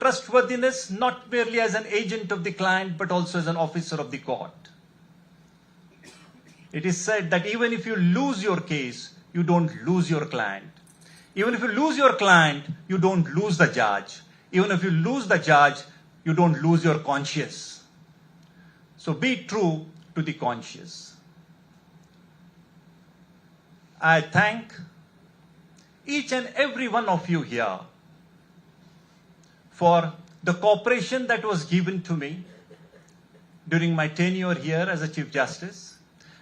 trustworthiness not merely as an agent of the client but also as an officer of the court. It is said that even if you lose your case, you don't lose your client. Even if you lose your client, you don't lose the judge. Even if you lose the judge, you don't lose your conscience. So be true to the conscience. I thank each and every one of you here for the cooperation that was given to me during my tenure here as a Chief Justice.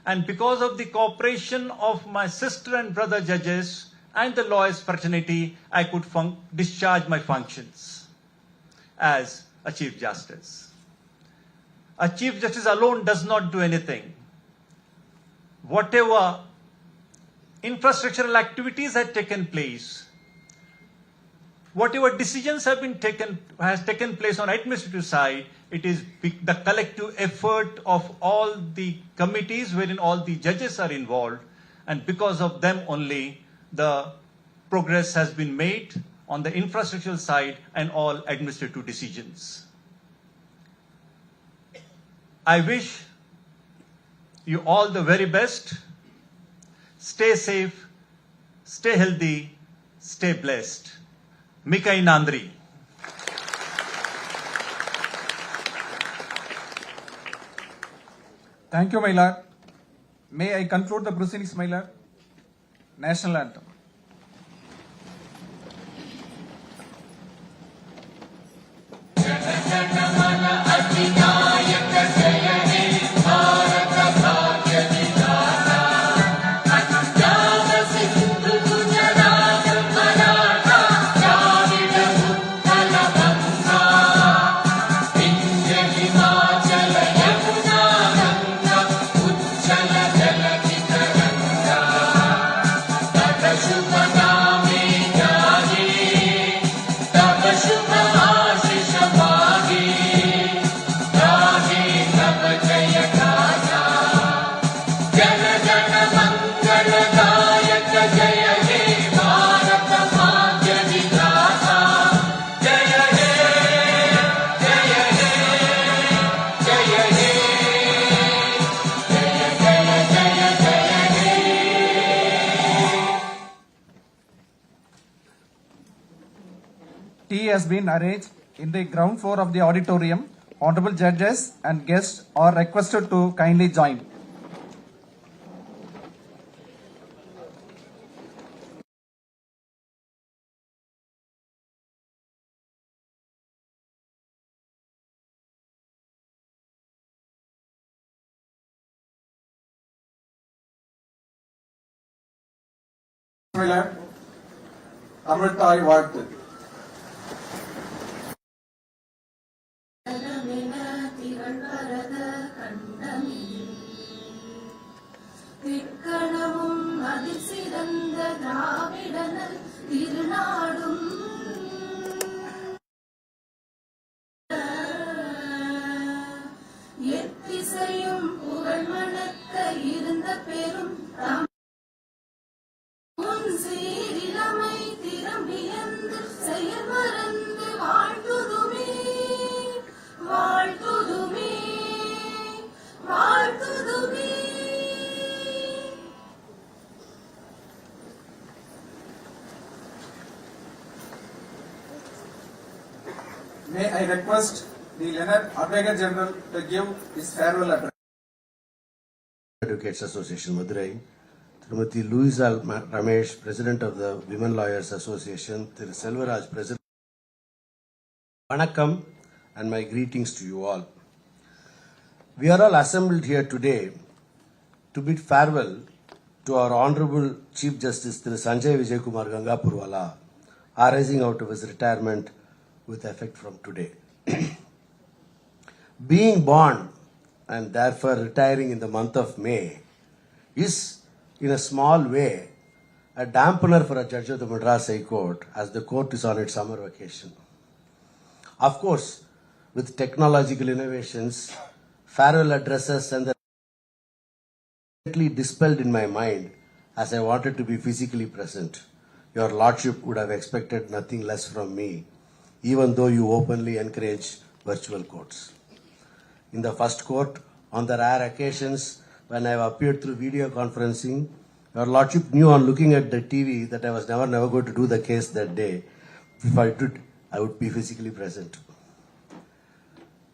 And because of the cooperation of my sister and brother judges and the lawyers fraternity, I could discharge my functions as a Chief Justice. A Chief Justice alone does not do anything. Whatever infrastructural activities had taken place, whatever decisions has taken place on administrative side, it is the collective effort of all the committees wherein all the judges are involved, and because of them only the progress has been made on the infrastructural side and all administrative decisions. I wish you all the very best. Stay safe, stay healthy, stay blessed. Mikai Nandri. Thank you, my lord. May I conclude the proceedings, my lord? National anthem. Tea has been arranged in the ground floor of the auditorium. Honorable judges and guests are requested to kindly join. அமிர்தாய் வாழ்த்து. திக்கணமும் அதிசிறந்த திராவிடனல் திருநாடும் எத்திசையும் புகழ் மணக்க இருந்த பெரும் உன் சீரிழமை திரும்பியந்து செயல் மறந்து வாழ்த்துதுமே வாழ்த்துதுமே வாழ்த்துதுமே. May I request the Leonard Advocate General to give his farewell address. Advocates Association, Madurai. Srimati Louisa Ramesh, President of the Women Lawyers Association. Thiru Selvaraj, President. Vanakkam and my greetings to you all. We are all assembled here today to bid farewell to our Honorable Chief Justice Thiru Sanjay Vijay Kumar Gangapurwala, arising out of his retirement with effect from today. Being born and therefore retiring in the month of May is, in a small way, a dampener for a judge of the Madras High Court as the court is on its summer vacation. Of course, with technological innovations, farewell addresses and the dispelled in my mind as I wanted to be physically present. Your Lordship would have expected nothing less from me even though you openly encourage virtual courts. In the first court, on the rare occasions when I have appeared through video conferencing, Your Lordship knew on looking at the TV that I was never going to do the case that day. If I did, I would be physically present.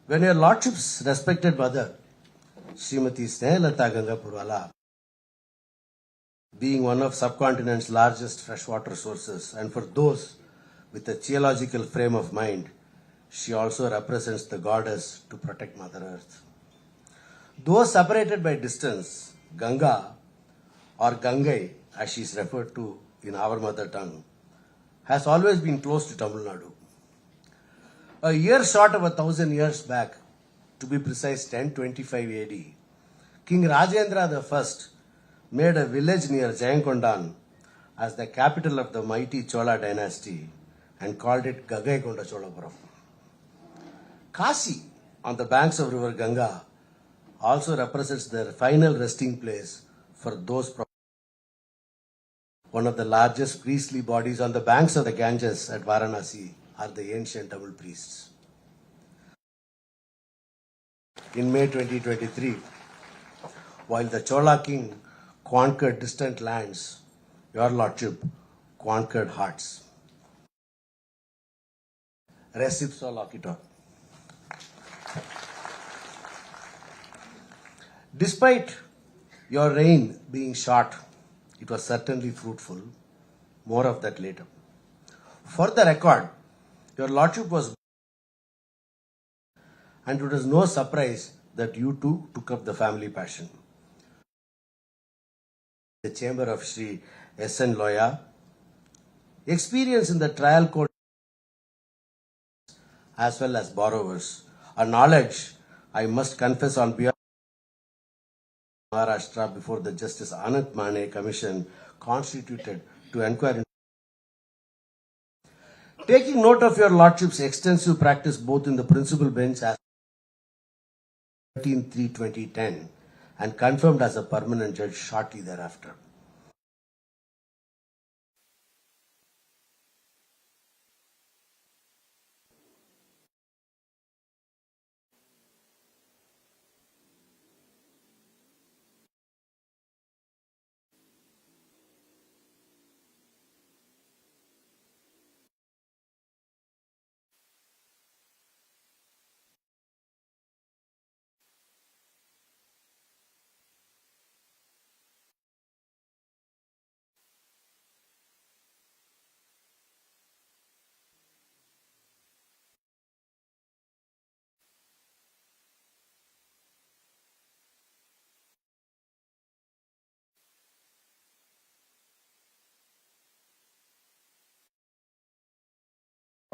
When Your Lordship's respected mother, Srimati Snehalata Gangapurwala, being one of subcontinent's largest freshwater sources, and for those with a geological frame of mind, she also represents the goddess to protect Mother Earth. Though separated by distance, Ganga, or Gangai as she is referred to in our mother tongue, has always been close to Tamil Nadu. A year short of 1,000 years back, to be precise 1025 AD, King Rajendra I made a village near Jayankondan as the capital of the mighty Chola dynasty and called it Gagaikonda Cholapuram. Kasi, on the banks of river Ganga, also represents the final resting place for those. One of the largest priestly bodies on the banks of the Ganges at Varanasi are the ancient Tamil priests. In May 2023, while the Chola king conquered distant lands, Your Lordship conquered hearts. Recipso Loquitur. Despite your reign being short, it was certainly fruitful. More of that later. For the record, Your Lordship was, and it was no surprise that you too took up the family passion. The chamber of Sri S.N. Loya, experience in the trial court as well as borrowers, a knowledge I must confess on behalf of Maharashtra before the Justice Anant Mane Commission constituted to inquire. Taking note of Your Lordship's extensive practice both in the principal bench as 13/3/2010 and confirmed as a permanent judge shortly thereafter.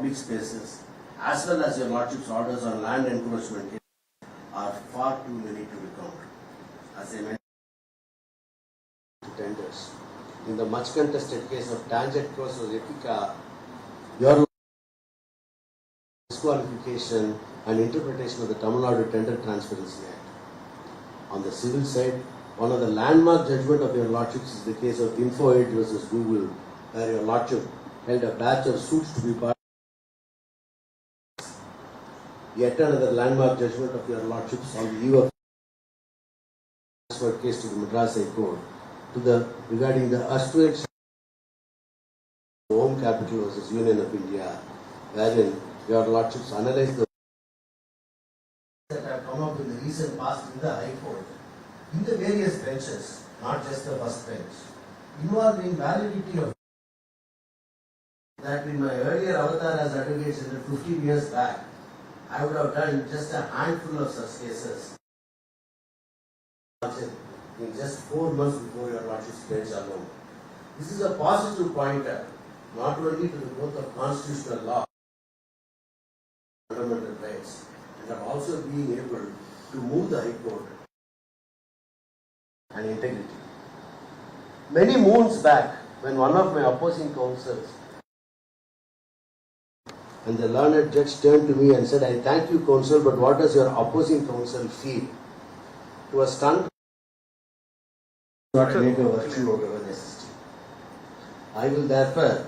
Public spaces, as well as Your Lordship's orders on land encroachment are far too many to recount. As I mentioned, tenders. In the much contested case of Tangent versus Epica, Your disqualification and interpretation of the Tamil Nadu Tender Transparency Act. On the civil side, one of the landmark judgment of Your Lordships is the case of InfoAid versus Google, where Your Lordship held a batch of suits to be part. Yet another landmark judgment of Your Lordships on the eve of transferred case to the Madras High Court regarding the erstwhile Home Capital versus Union of India, wherein Your Lordships analyzed the that have come up in the recent past in the High Court, in the various benches, not just the first bench, involving validity of that in my earlier avatar as advocate general 15 years back, I would have done just a handful of such cases in just 4 months before Your Lordship's bench alone. This is a positive pointer, not only to the growth of constitutional law, fundamental rights, and are also being able to move the High Court and integrity. Many moons back, when one of my opposing counsels and the learned judge turned to me and said, "I thank you, counsel, but what does your opposing counsel feel?" To a stunned, not make a virtue out of a necessity. I will therefore,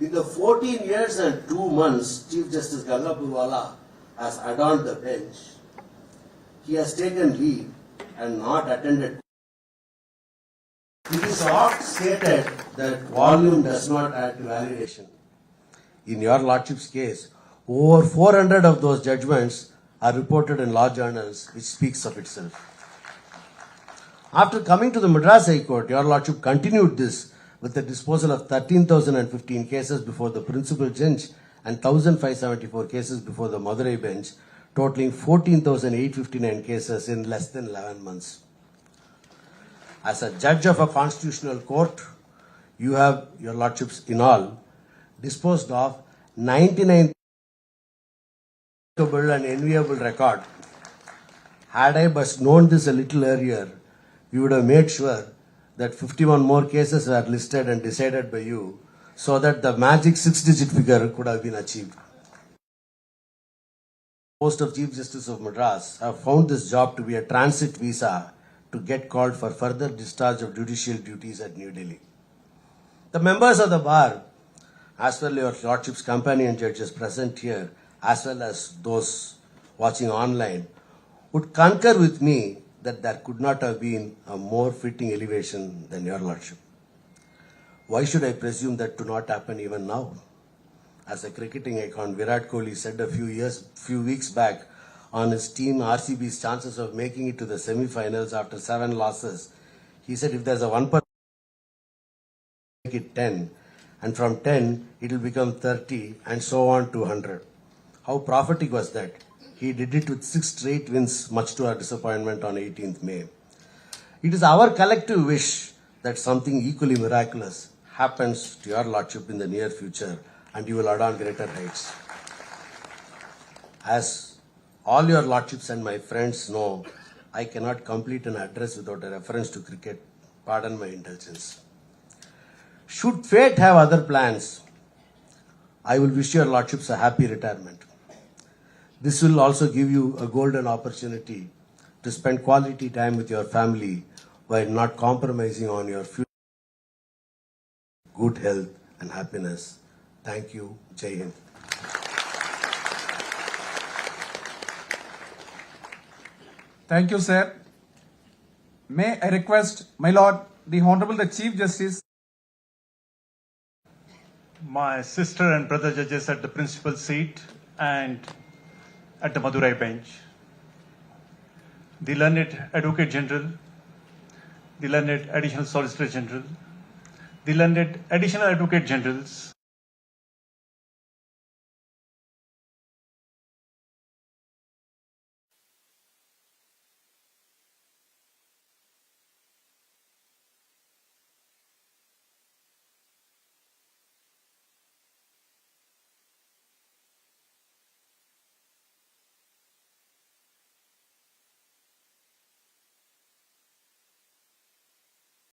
In the 14 years and 2 months Chief Justice Gangapurwala has adorned the bench, he has taken leave and not attended. It is oft stated that volume does not add to validation. In your Lordship's case, over 400 of those judgments are reported in law journals, which speaks of itself. After coming to the Madras High Court, your Lordship continued this with the disposal of 13,015 cases before the principal judge and 1,574 cases before the Madurai bench, totaling 14,859 cases in less than 11 months. As a judge of a constitutional court, you have, your Lordships, in all, disposed of 99 and enviable record. Had I but known this a little earlier, we would have made sure that 51 more cases were listed and decided by you so that the magic 6-digit figure could have been achieved. Post of Chief Justice of Madras have found this job to be a transit visa to get called for further discharge of judicial duties at New Delhi. The members of the bar, as well as your Lordship's companion judges present here, as well as those watching online, would concur with me that there could not have been a more fitting elevation than your Lordship. Why should I presume that to not happen even now? As a cricketing icon, Virat Kohli said a few weeks back on his team RCB's chances of making it to the semi-finals after 7 losses, he said if there's a 1%, make it 10, and from 10 it will become 30 and so on to 100. How prophetic was that? He did it with 6 straight wins, much to our disappointment on 18th May. It is our collective wish that something equally miraculous happens to your Lordship in the near future and you will adorn greater heights. As all your Lordships and my friends know, I cannot complete an address without a reference to cricket. Pardon my indulgence. Should fate have other plans, I will wish your Lordships a happy retirement. This will also give you a golden opportunity to spend quality time with your family while not compromising on your future, good health and happiness. Thank you. Jai Hind. Thank you, sir. May I request, my Lord, the Honorable the Chief Justice, My sister and brother judges at the principal seat and at the Madurai bench, the learned Advocate General, the learned Additional Solicitor General, the learned Additional Advocate Generals,